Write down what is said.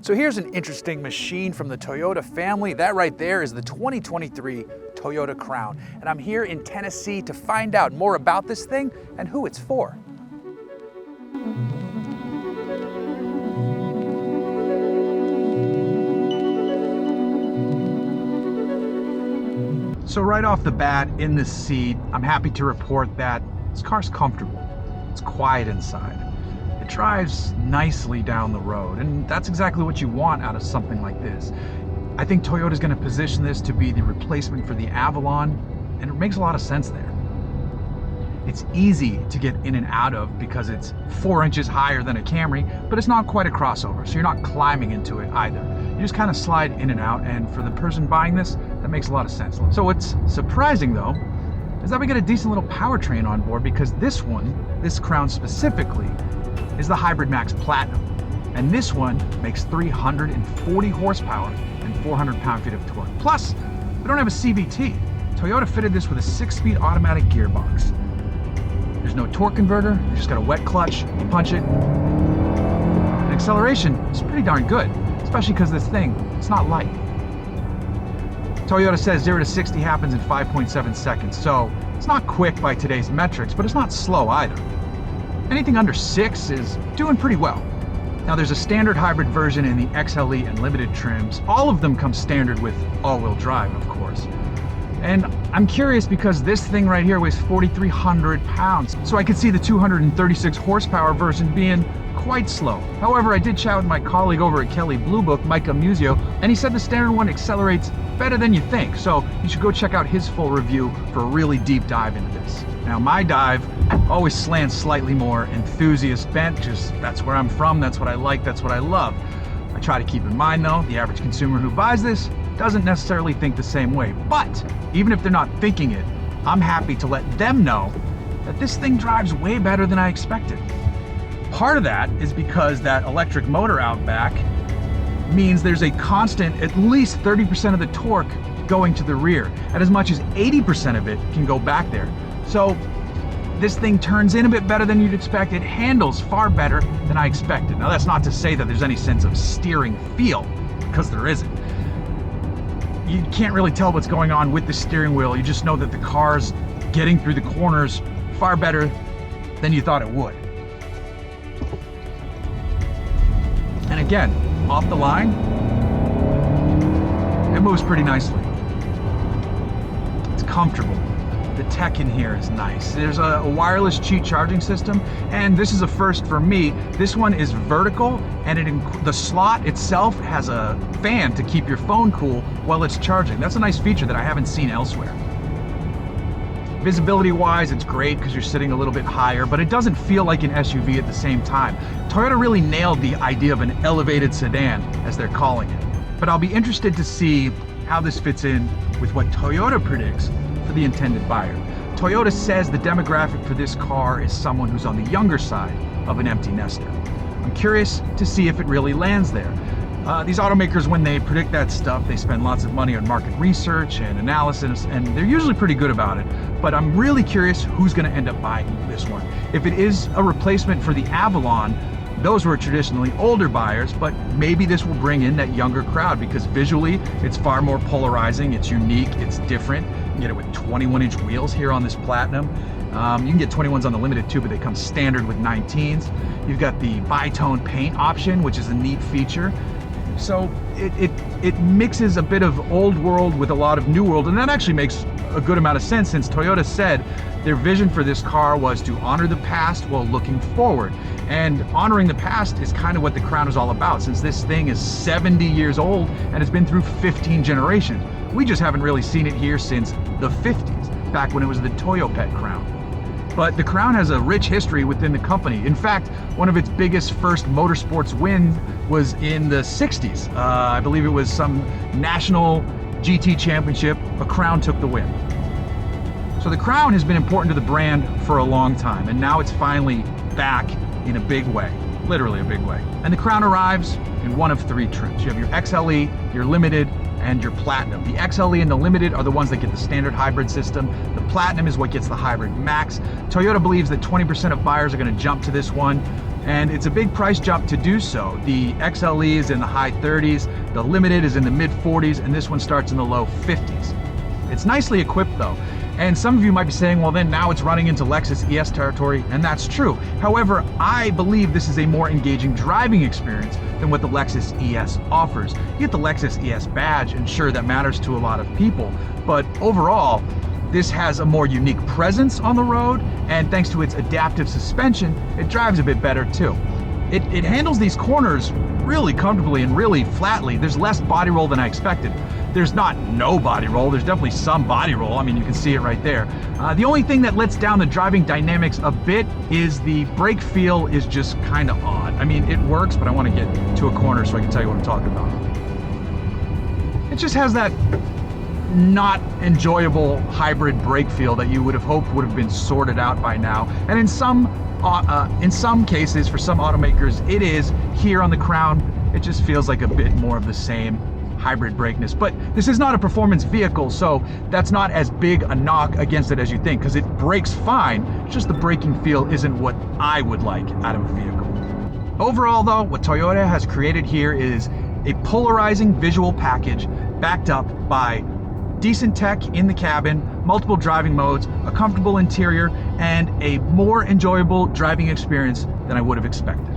So here's an interesting machine from the Toyota family. That right there is the 2023 Toyota Crown. And I'm here in Tennessee to find out more about this thing and who it's for. So right off the bat in this seat, I'm happy to report that this car's comfortable. It's quiet inside. It drives nicely down the road, and that's exactly what you want out of something like this. I think Toyota's going to position this to be the replacement for the Avalon, and it makes a lot of sense there. It's easy to get in and out of because it's 4 inches higher than a Camry, but it's not quite a crossover, so you're not climbing into it either. You just kind of slide in and out, and for the person buying this, that makes a lot of sense. So what's surprising though, is that we get a decent little powertrain on board, because this Crown specifically, is the Hybrid Max Platinum. And this one makes 340 horsepower and 400 pound-feet of torque. Plus, we don't have a CVT. Toyota fitted this with a 6-speed automatic gearbox. There's no torque converter, you just got a wet clutch, you punch it. And acceleration is pretty darn good, especially because this thing, it's not light. Toyota says 0 to 60 happens in 5.7 seconds, so it's not quick by today's metrics, but it's not slow either. Anything under 6 is doing pretty well. Now there's a standard hybrid version in the XLE and Limited trims. All of them come standard with all-wheel drive, of course. And I'm curious because this thing right here weighs 4,300 pounds. So I could see the 236 horsepower version being quite slow. However, I did chat with my colleague over at Kelley Blue Book, Mike Amuzio, and he said the standard one accelerates better than you think. So you should go check out his full review for a really deep dive into this. Now my dive always slants slightly more enthusiast bent, just that's where I'm from, that's what I like, that's what I love. I try to keep in mind though, the average consumer who buys this doesn't necessarily think the same way. But even if they're not thinking it, I'm happy to let them know that this thing drives way better than I expected. Part of that is because that electric motor out back means there's a constant, at least 30% of the torque going to the rear, and as much as 80% of it can go back there. So this thing turns in a bit better than you'd expect. It handles far better than I expected. Now that's not to say that there's any sense of steering feel, because there isn't. You can't really tell what's going on with the steering wheel. You just know that the car's getting through the corners far better than you thought it would. And again, off the line, it moves pretty nicely. It's comfortable. The tech in here is nice. There's a wireless Qi charging system, and this is a first for me. This one is vertical, and the slot itself has a fan to keep your phone cool while it's charging. That's a nice feature that I haven't seen elsewhere. Visibility-wise, it's great because you're sitting a little bit higher, but it doesn't feel like an SUV at the same time. Toyota really nailed the idea of an elevated sedan, as they're calling it. But I'll be interested to see how this fits in with what Toyota predicts for the intended buyer. Toyota says the demographic for this car is someone who's on the younger side of an empty nester. I'm curious to see if it really lands there. These automakers, when they predict that stuff, they spend lots of money on market research and analysis, and they're usually pretty good about it. But I'm really curious who's going to end up buying this one. If it is a replacement for the Avalon, those were traditionally older buyers, but maybe this will bring in that younger crowd because visually it's far more polarizing, it's unique, it's different. You can get it with 21-inch wheels here on this Platinum. You can get 21s on the Limited too, but they come standard with 19s. You've got the bi-tone paint option, which is a neat feature. So it mixes a bit of old world with a lot of new world, and that actually makes a good amount of sense since Toyota said their vision for this car was to honor the past while looking forward. And honoring the past is kind of what the Crown is all about, since this thing is 70 years old and it's been through 15 generations. We just haven't really seen it here since the 50s, back when it was the Toyopet Crown. But the Crown has a rich history within the company. In fact, one of its biggest first motorsports wins was in the 60s. I believe it was some national GT championship. A Crown took the win. So the Crown has been important to the brand for a long time, and now it's finally back in a big way, literally a big way. And the Crown arrives in one of 3 trims. You have your XLE, your Limited, and your Platinum. The XLE and the Limited are the ones that get the standard hybrid system. The Platinum is what gets the Hybrid Max. Toyota believes that 20% of buyers are going to jump to this one. and it's a big price jump to do so. The XLE is in the high 30s, the Limited is in the mid 40s, and this one starts in the low 50s. It's nicely equipped though, and some of you might be saying, well then now it's running into Lexus ES territory, and that's true. However, I believe this is a more engaging driving experience than what the Lexus ES offers. You get the Lexus ES badge, and sure, that matters to a lot of people, but overall, this has a more unique presence on the road, and thanks to its adaptive suspension, it drives a bit better too. It handles these corners really comfortably and really flatly. There's less body roll than I expected. There's not no body roll, there's definitely some body roll. I mean, you can see it right there. The only thing that lets down the driving dynamics a bit is the brake feel is just kind of odd. I mean, it works, but I want to get to a corner so I can tell you what I'm talking about. It just has that not enjoyable hybrid brake feel that you would have hoped would have been sorted out by now. And in some cases, for some automakers, it is. Here on the Crown, it just feels like a bit more of the same hybrid brakeness. But this is not a performance vehicle, so that's not as big a knock against it as you think, because it brakes fine. It's just the braking feel isn't what I would like out of a vehicle. Overall though, what Toyota has created here is a polarizing visual package backed up by decent tech in the cabin, multiple driving modes, a comfortable interior, and a more enjoyable driving experience than I would have expected.